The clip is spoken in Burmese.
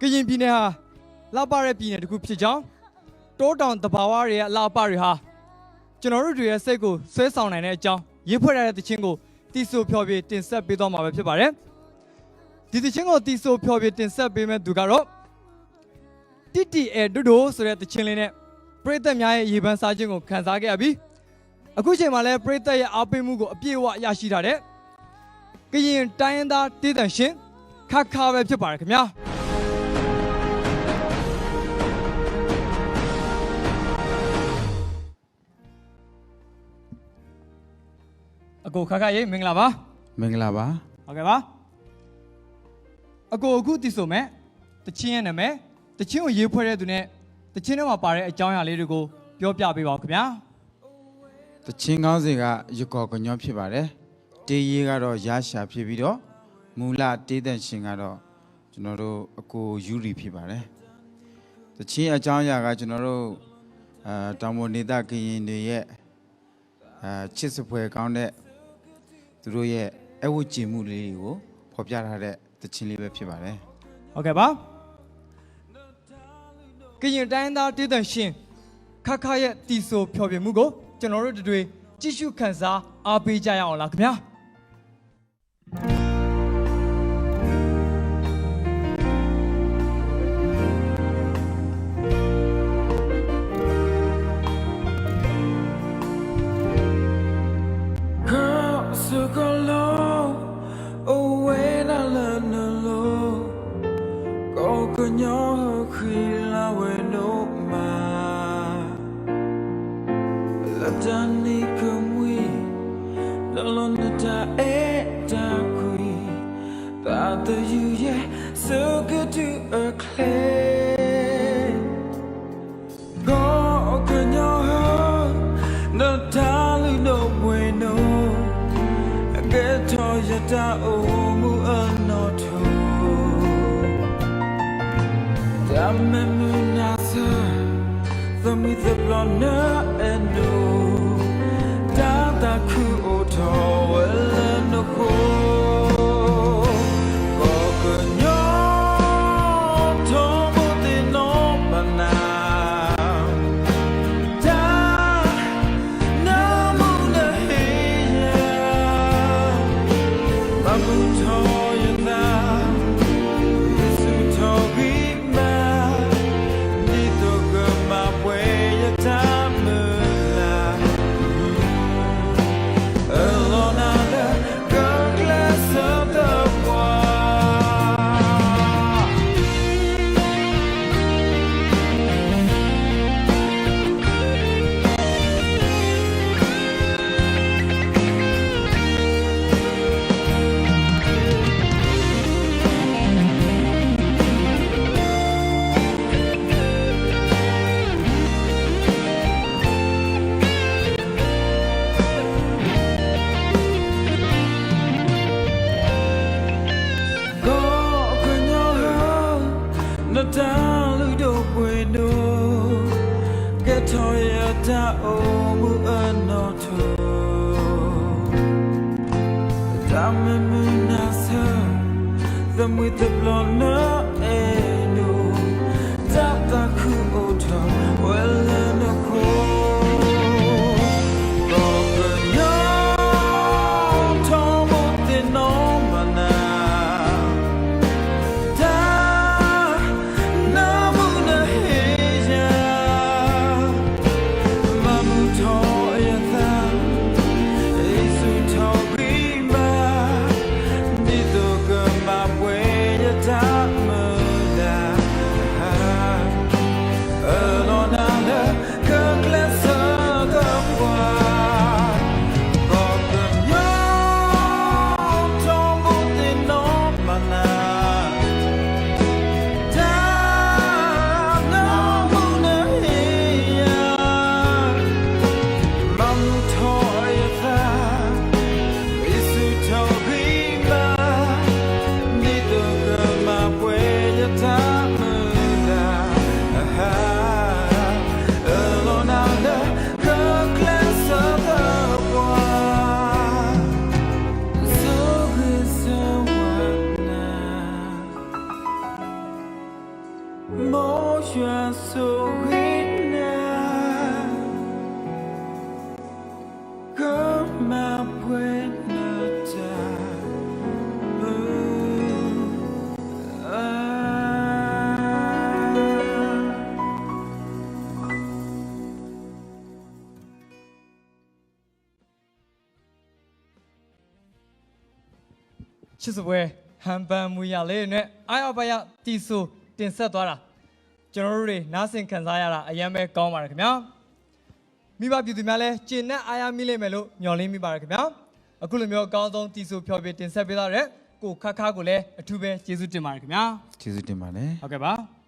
ကရင်ပြည်နယ်ဟာလှပတဲ့ပြည်နယ်တစ်ခုဖြစ်ကြောင်းတိုးတောင်တဘာဝတွေရဲ့လှပတွေဟာကျွန်တော်တို့တွေရဲ့စိတ်ကိုဆွဲဆောင်နိုင်တဲ့အကြောင်းရေးဖွဲ့ရတဲ့တခြင်းကိုတီဆိုဖျော်ဖြေတင်ဆက်ပေးသွားမှာပဲဖြစ်ပါတယ်ဒီတခြင်းကိုတီဆိုဖျော်ဖြေတင်ဆက်ပေးမဲ့သူကတော့တီတီအဲဒိုဒိုဆိုတဲ့တခြင်းလေးနဲ့ပရိသတ်များရဲ့ရေပန်းစားခြင်းကိုခန်းစားခဲ့ရပြီးအခုချိန်မှာလည်းပရိသတ်ရဲ့အားပေးမှုကိုအပြည့်အဝရရှိထားတဲ့ကရင်တိုင်းရင်းသားတေးသံရှင်ခါခါပဲဖြစ်ပါတယ်ခင်ဗျာအကိုခါခါရေမင်္ဂလာပါမင်္ဂလာပါဟုတ်ကဲ့ပါအကိုအခုတည်ဆိုမဲ့တချင်းရဲ့နာမည်တချင်းကိုရေးဖွဲ့တဲ့သူနဲ့တချင်းထဲမှာပါတဲ့အကြောင်းအရာလေးတွေကိုပြောပြပေးပါဦးခင်ဗျာတချင်းကောင်းစဉ်ကရကော်ကညောဖြစ်ပါတယ်တေးရေးကတော့ရရှာဖြစ်ပြီးတော့မူလတေးသန့်ရှင်ကတော့ကျွန်တော်တို့အကိုယူရီဖြစ်ပါတယ်တချင်းအကြောင်းအရာကကျွန်တော်တို့တောင်ပေါ်နေတာကရင်တွေရဲ့ချစ်စပွဲကောင်းတဲ့သူတို့ရဲ့အဝတ်ကျင်မှုလေးကိုဖော်ပြထားတဲ့တချင်းလေးပဲဖြစ်ပါတယ်ဟုတ်ကဲ့ပါကရင်တိုင်းသားတေးသန့်ရှင်ခါခါရဲ့တီဆိုဖျော်ပြမှုကိုကျွန်တော်တို့တွေကြည့်ရှုခန်းစားအားပေးကြရအောင်လားခင်ဗျာSo good to a clay. Go can your heart, no darling, no bueno. I get to your down, not to. Damn me, Nasa, the with the blonde and no. Dada cool, well, no cool. With the blonde and no tap the cool top well and a cool broken your tom of the nomana da namuna heja mamu toya isu tobima nidoga mabwe alone under just so enough. Come out when I die. ။ချစ်စပွဲဟန်ပန်မူရလေးနဲ့အားရပါရတီဆိုတင်ဆက်သွားတာကျွန်တော်တို့တွေနားဆင်ခံစားရတာအရင်ပဲကောင်းပါတယ်ခင်ဗျာ။မိဘပြည်သူများလည်းကျင့်နဲ့အားရမိလိမ့်မယ်လို့မျှော်လင့်မိပါတယ်ခင်ဗျာ။အခုလိုမျိုးအကောင်းဆုံးတီဆိုဖျော်ဖြေတင်ဆက်ပေးသားတဲ့ကိုခါခါကိုလည်းအထူးပဲကျေးဇူးတင်ပါတယ်ခင်ဗျာ ကျေးဇူးတင်ပါတယ် ။ဟုတ်ကဲ့ပါ။